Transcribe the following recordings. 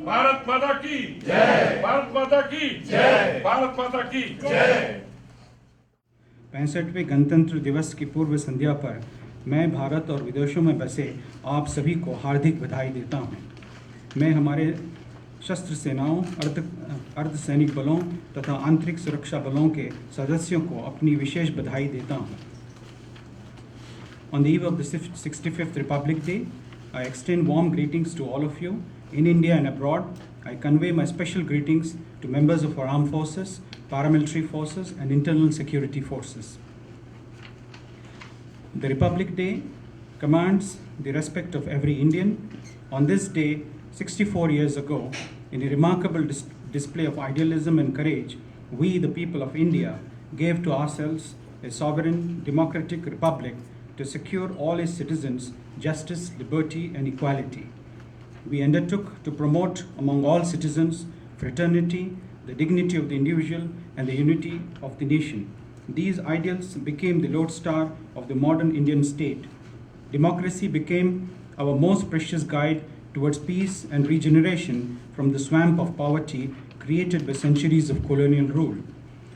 भारत माता की जय, भारत माता की जय, भारत माता की जय। 65वें गणतंत्र दिवस की पूर्व संध्या पर मैं भारत और विदेशों में बसे आप सभी को हार्दिक बधाई देता हूं। मैं हमारे शस्त्र सेनाओं, अर्धसैनिक बलों तथा आंतरिक सुरक्षा बलों के सदस्यों को अपनी विशेष बधाई देता हूं। On the eve of the 65th Republic Day, I extend warm greetings to all of you in India and abroad. I convey my special greetings to members of our armed forces, paramilitary forces, and internal security forces. The Republic Day commands the respect of every Indian. On this day, 64 years ago, in a remarkable display of idealism and courage, we, the people of India, gave to ourselves a sovereign, democratic republic to secure all its citizens justice, liberty, and equality. We undertook to promote among all citizens fraternity, the dignity of the individual, and the unity of the nation. These ideals became the lodestar of the modern Indian state. Democracy became our most precious guide towards peace and regeneration from the swamp of poverty created by centuries of colonial rule.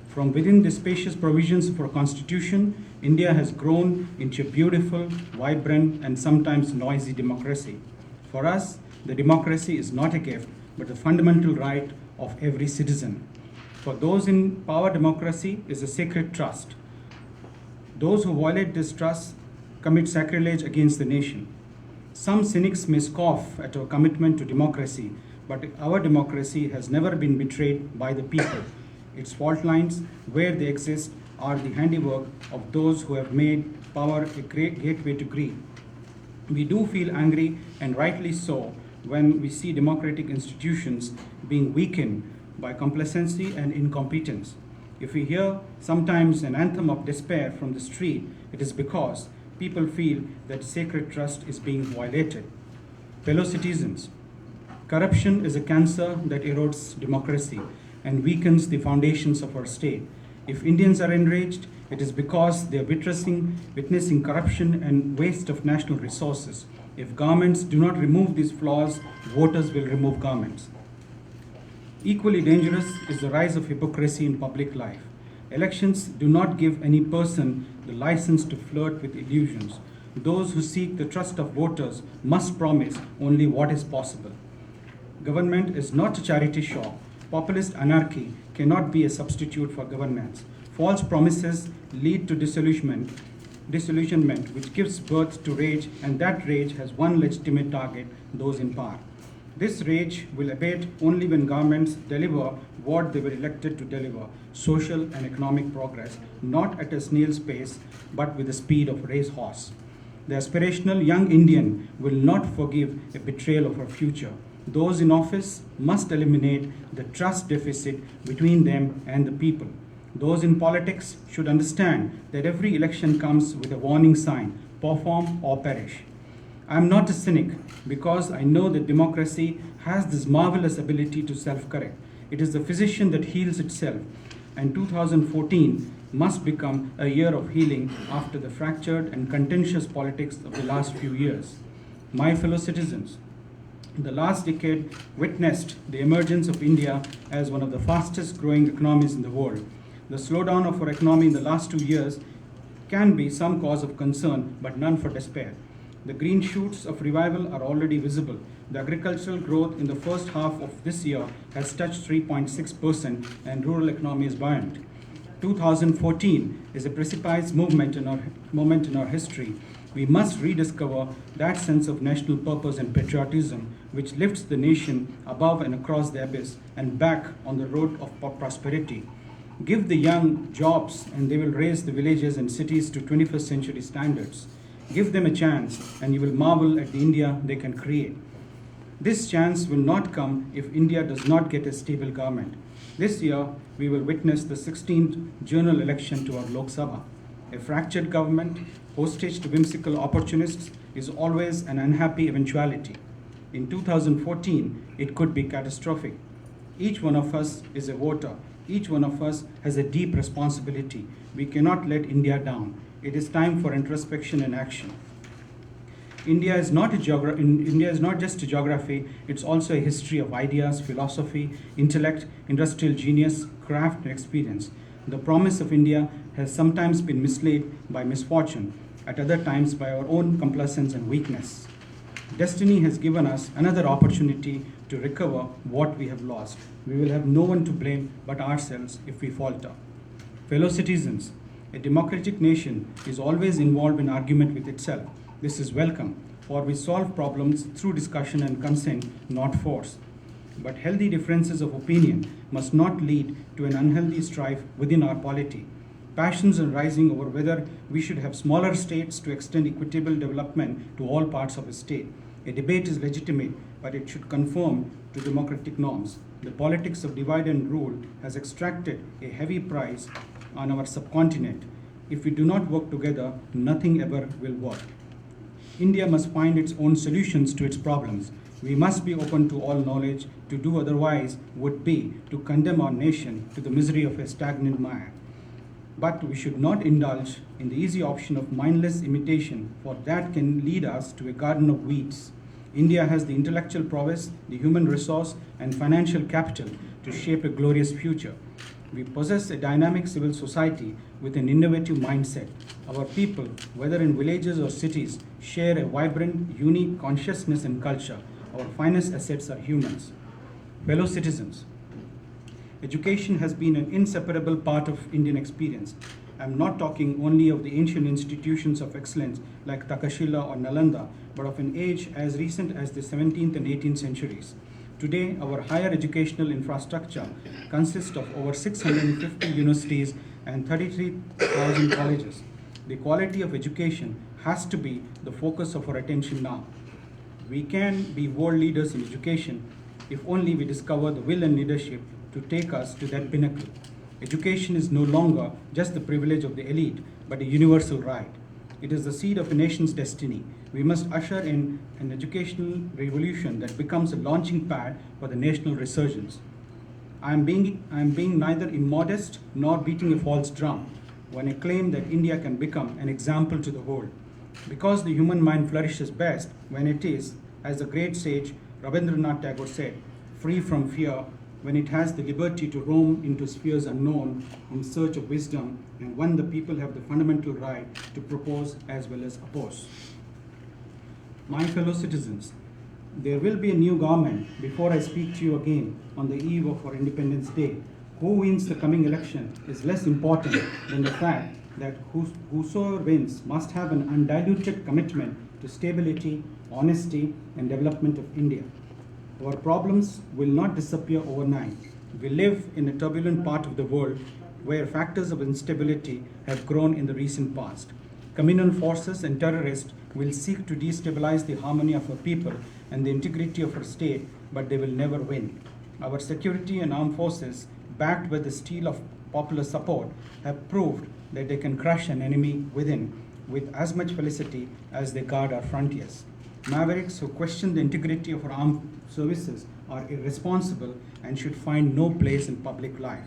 From within the spacious provisions of our constitution, India has grown into a beautiful, vibrant, and sometimes noisy democracy. For us, the democracy is not a gift, but the fundamental right of every citizen. For those in power, democracy is a sacred trust. Those who violate this trust commit sacrilege against the nation. Some cynics may scoff at our commitment to democracy, but our democracy has never been betrayed by the people. Its fault lines, where they exist, are the handiwork of those who have made power a great gateway to greed. We do feel angry, and rightly so, when we see democratic institutions being weakened by complacency and incompetence. If we hear sometimes an anthem of despair from the street, it is because people feel that sacred trust is being violated. Fellow citizens, corruption is a cancer that erodes democracy and weakens the foundations of our state. If Indians are enraged, it is because they are witnessing corruption and waste of national resources. If governments do not remove these flaws, voters will remove governments. Equally dangerous is the rise of hypocrisy in public life. Elections do not give any person the license to flirt with illusions. Those who seek the trust of voters must promise only what is possible. Government is not a charity shop. Populist anarchy cannot be a substitute for governance. False promises lead to disillusionment, which gives birth to rage, and that rage has one legitimate target: those in power. This rage will abate only when governments deliver what they were elected to deliver: social and economic progress, not at a snail's pace, but with the speed of a racehorse. The aspirational young Indian will not forgive a betrayal of our future. Those in office must eliminate the trust deficit between them and the people. Those in politics should understand that every election comes with a warning sign: perform or perish. I am not a cynic because I know that democracy has this marvelous ability to self-correct. It is the physician that heals itself, and 2014 must become a year of healing after the fractured and contentious politics of the last few years. My fellow citizens, the last decade witnessed the emergence of India as one of the fastest growing economies in the world. The slowdown of our economy in the last 2 years can be some cause of concern, but none for despair. The green shoots of revival are already visible. The agricultural growth in the first half of this year has touched 3.6%, and rural economy is buoyant. 2014 is a precipitous moment in our history. We must rediscover that sense of national purpose and patriotism which lifts the nation above and across the abyss and back on the road of prosperity. Give the young jobs, and they will raise the villages and cities to 21st century standards. Give them a chance, and you will marvel at the India they can create. This chance will not come if India does not get a stable government. This year, we will witness the 16th general election to our Lok Sabha. A fractured government, hostage to whimsical opportunists, is always an unhappy eventuality. In 2014, it could be catastrophic. Each one of us is a voter. Each one of us has a deep responsibility. We cannot let India down. It is time for introspection and action. India is not just a geography, it's also a history of ideas, philosophy, intellect, industrial genius, craft, and experience. The promise of India has sometimes been misled by misfortune, at other times by our own complacence and weakness. Destiny has given us another opportunity to recover what we have lost. We will have no one to blame but ourselves if we falter. Fellow citizens, a democratic nation is always involved in argument with itself. This is welcome, for we solve problems through discussion and consent, not force. But healthy differences of opinion must not lead to an unhealthy strife within our polity. Passions are rising over whether we should have smaller states to extend equitable development to all parts of a state. A debate is legitimate, but it should conform to democratic norms. The politics of divide and rule has extracted a heavy price on our subcontinent. If we do not work together, nothing ever will work. India must find its own solutions to its problems. We must be open to all knowledge. To do otherwise would be to condemn our nation to the misery of a stagnant mire. But we should not indulge in the easy option of mindless imitation, for that can lead us to a garden of weeds. India has the intellectual prowess, the human resource, and financial capital to shape a glorious future. We possess a dynamic civil society with an innovative mindset. Our people, whether in villages or cities, share a vibrant, unique consciousness and culture. Our finest assets are humans. Fellow citizens, education has been an inseparable part of Indian experience. I'm not talking only of the ancient institutions of excellence like Takashila or Nalanda, but of an age as recent as the 17th and 18th centuries. Today, our higher educational infrastructure consists of over 650 universities and 33,000 colleges. The quality of education has to be the focus of our attention now. We can be world leaders in education if only we discover the will and leadership to take us to that pinnacle. Education is no longer just the privilege of the elite, but a universal right. It is the seed of a nation's destiny. We must usher in an educational revolution that becomes a launching pad for the national resurgence. I am being neither immodest nor beating a false drum when I claim that India can become an example to the world. Because the human mind flourishes best when it is, as the great sage Rabindranath Tagore said, free from fear, when it has the liberty to roam into spheres unknown in search of wisdom, and when the people have the fundamental right to propose as well as oppose. My fellow citizens, there will be a new government before I speak to you again on the eve of our Independence Day. Who wins the coming election is less important than the fact that whosoever wins must have an undiluted commitment to stability, honesty, and development of India. Our problems will not disappear overnight. We live in a turbulent part of the world where factors of instability have grown in the recent past. Communal forces and terrorists will seek to destabilize the harmony of our people and the integrity of our state, but they will never win. Our security and armed forces, backed by the steel of popular support, have proved that they can crush an enemy within with as much felicity as they guard our frontiers. Mavericks who question the integrity of our armed services are irresponsible and should find no place in public life.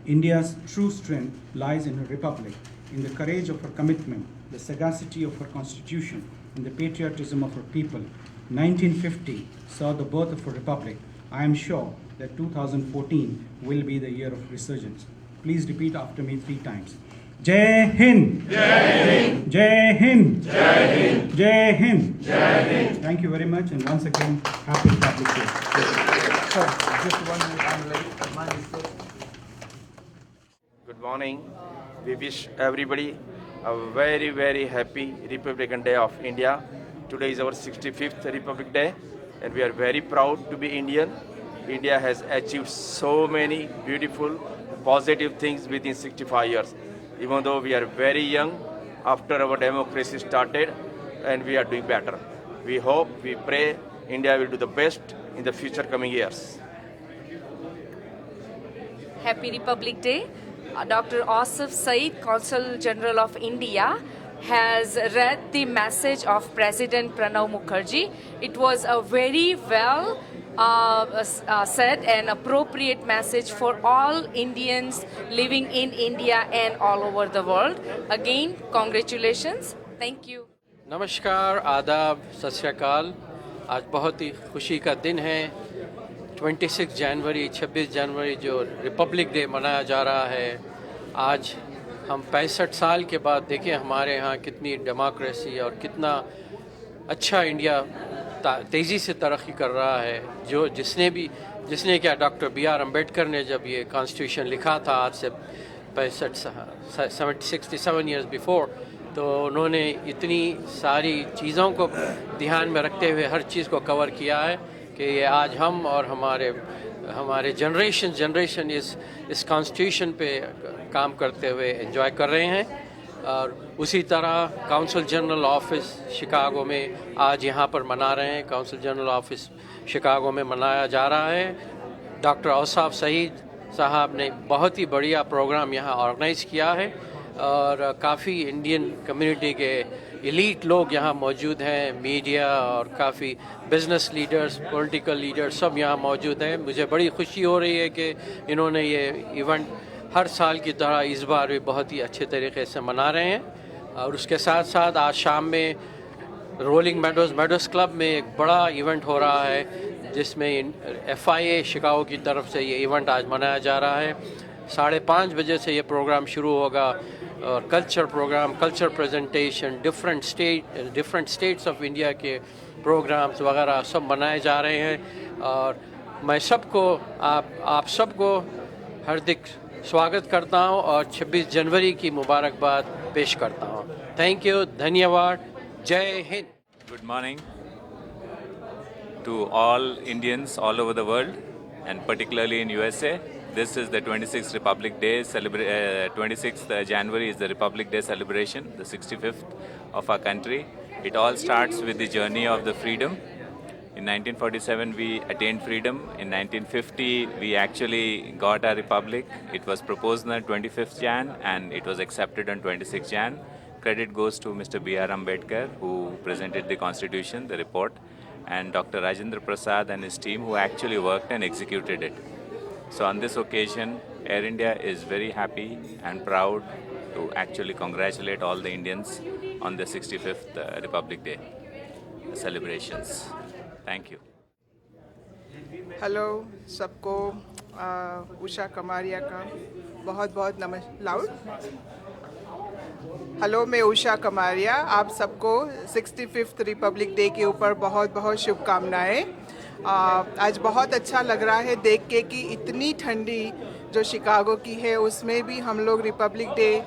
India's true strength lies in her republic, in the courage of her commitment, the sagacity of her constitution, and the patriotism of her people. 1950 saw the birth of a republic. I am sure that 2014 will be the year of resurgence. Please repeat after me 3 times. Jai Hind! Jai Hind! Jai Hind! Jai Hind! Jai Hind! Jai Hind! Thank you very much, and once again, happy Republic Day. Sir, just 1 minute, I'm late. My mistake. Good morning. We wish everybody a very, very happy Republican Day of India. Today is our 65th Republic Day, and we are very proud to be Indian. India has achieved so many beautiful, positive things within 65 years. Even though we are very young, after our democracy started, and we are doing better. We hope, we pray, India will do the best in the future coming years. Happy Republic Day. Dr. Asif Saeed, Consul General of India, has read the message of President Pranav Mukherjee. It was a very well said and appropriate message for all Indians living in India and all over the world. Again, congratulations. Thank you. नमस्कार, आदाब, सत श्री अकाल। आज बहुत ही खुशी का दिन है। 26 जनवरी जो रिपब्लिक डे मनाया जा रहा है। आज हम 65 साल के बाद देखें हमारे यहाँ कितनी डेमोक्रेसी और कितना अच्छा इंडिया तेज़ी से तरक्की कर रहा है। जिसने क्या डॉक्टर B.R. अम्बेडकर ने जब ये कॉन्स्टिट्यूशन लिखा था आज से 67 ईयर्स बिफोर, तो उन्होंने इतनी सारी चीज़ों को ध्यान में रखते हुए हर चीज़ को कवर किया है कि ये आज हम और हमारे जनरेशन इस कॉन्स्टिट्यूशन पे काम करते हुए एंजॉय कर रहे हैं। और उसी तरह काउंसिल जनरल ऑफिस शिकागो में आज यहाँ पर मना रहे हैं। काउंसिल जनरल ऑफिस शिकागो में मनाया जा रहा है। डॉक्टर औसाफ सईद साहब ने बहुत ही बढ़िया प्रोग्राम यहाँ ऑर्गेनाइज़ किया है और काफ़ी इंडियन कम्युनिटी के एलीट लोग यहाँ मौजूद हैं। मीडिया और काफ़ी बिजनेस लीडर्स, पॉलिटिकल लीडर्स सब यहाँ मौजूद हैं। मुझे बड़ी खुशी हो रही है कि इन्होंने ये इवेंट हर साल की तरह इस बार भी बहुत ही अच्छे तरीके से मना रहे हैं। और उसके साथ साथ आज शाम में रोलिंग मेडोज़ क्लब में एक बड़ा इवेंट हो रहा है जिसमें FIA शिकागो की तरफ से ये इवेंट आज मनाया जा रहा है। 5:30 बजे से ये प्रोग्राम शुरू होगा और culture presentation, different states of India के प्रोग्राम्स वगैरह सब मनाए जा रहे हैं। और मैं आप सबको हार्दिक स्वागत करता हूं और 26 जनवरी की मुबारकबाद पेश करता हूं। थैंक यू, धन्यवाद, जय Hind. Good morning to all Indians all over the world and particularly in USA. This is the 26th Republic Day. 26th January is the Republic Day celebration, the 65th of our country. It all starts with the journey of the freedom. In 1947 we attained freedom. In 1950 we actually got our republic. It was proposed on 25th Jan and it was accepted on 26th Jan. Credit goes to Mr. B.R. Ambedkar who presented the constitution, the report, and Dr. Rajendra Prasad and his team who actually worked and executed it. So on this occasion, Air India is very happy and proud to actually congratulate all the Indians on the 65th Republic Day celebrations. Thank you. Hello सबको, उषा कमारिया का बहुत बहुत नमस्कार। Loud. Hello, मैं उषा कमारिया। आप सबको 65th Republic day के ऊपर बहुत बहुत शुभकामनाएं। आज बहुत अच्छा लग रहा है देख के कि इतनी ठंडी जो शिकागो की है उसमें भी हम लोग रिपब्लिक डे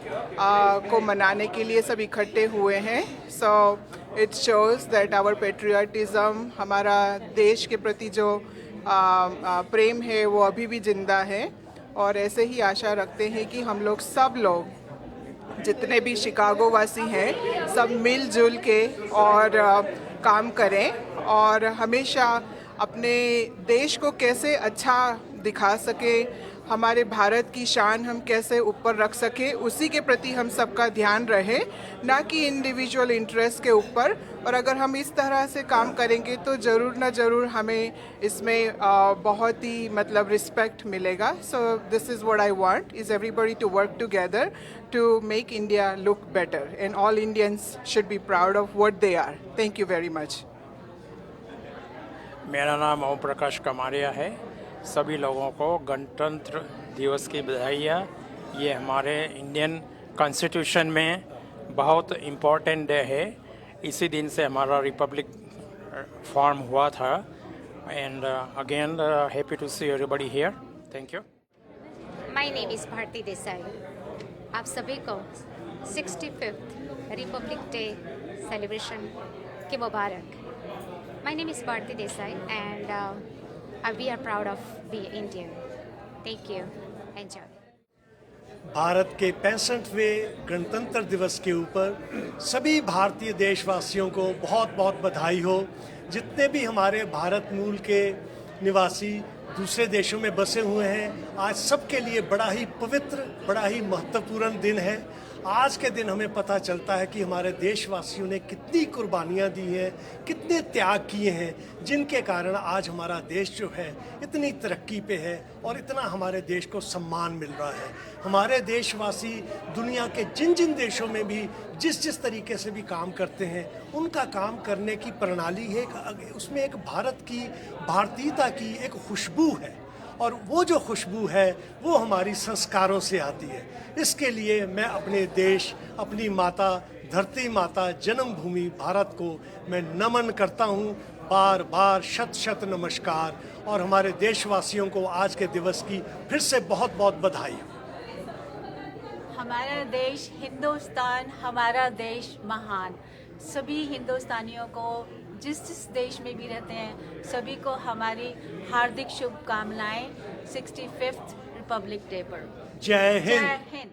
को मनाने के लिए सब इकट्ठे हुए हैं। So it shows that our patriotism, हमारा देश के प्रति जो प्रेम है वो अभी भी ज़िंदा है। और ऐसे ही आशा रखते हैं कि हम लोग सब लोग जितने भी शिकागो वासी हैं सब मिलजुल के और काम करें और हमेशा अपने देश को कैसे अच्छा दिखा सके, हमारे भारत की शान हम कैसे ऊपर रख सके, उसी के प्रति हम सबका ध्यान रहे, ना कि इंडिविजुअल इंटरेस्ट के ऊपर। और अगर हम इस तरह से काम करेंगे तो ज़रूर ना ज़रूर हमें इसमें बहुत ही मतलब रिस्पेक्ट मिलेगा। So this is what I want, is everybody to work together to make India look better and all Indians should be proud of what they are. Thank you very much. मेरा नाम ओम प्रकाश कमारिया है। सभी लोगों को गणतंत्र दिवस की बधाइयाँ। ये हमारे इंडियन कॉन्स्टिट्यूशन में बहुत इम्पोर्टेंट डे है। इसी दिन से हमारा रिपब्लिक फॉर्म हुआ था। And again happy to see everybody here. Thank you. My name is Bharti Desai. आप सभी को 65th रिपब्लिक डे सेलिब्रेशन की मुबारक। My name is Bharti Desai and we are proud of being Indian. Thank you. Enjoy. Bharat के 65वें गणतंत्र दिवस के ऊपर सभी भारतीय देशवासियों को बहुत बहुत बधाई हो। जितने भी हमारे भारत मूल के निवासी दूसरे देशों में बसे हुए हैं, आज सबके लिए बड़ा ही पवित्र, बड़ा ही महत्वपूर्ण दिन है। आज के दिन हमें पता चलता है कि हमारे देशवासियों ने कितनी कुर्बानियाँ दी हैं, कितने त्याग किए हैं, जिनके कारण आज हमारा देश जो है इतनी तरक्की पे है और इतना हमारे देश को सम्मान मिल रहा है। हमारे देशवासी दुनिया के जिन जिन देशों में भी जिस जिस तरीके से भी काम करते हैं, उनका काम करने की प्रणाली है, उसमें एक भारतीयता की एक खुशबू है, और वो जो खुशबू है वो हमारी संस्कारों से आती है। इसके लिए मैं अपने देश, अपनी माता धरती माता जन्मभूमि भारत को मैं नमन करता हूँ, बार बार शत शत नमस्कार, और हमारे देशवासियों को आज के दिवस की फिर से बहुत बहुत बधाई। हमारा देश हिंदुस्तान, हमारा देश महान। सभी हिंदुस्तानियों को जिस जिस देश में भी रहते हैं सभी को हमारी हार्दिक शुभकामनाएं 65th रिपब्लिक डे पर। जय हिंद। जय हिंद।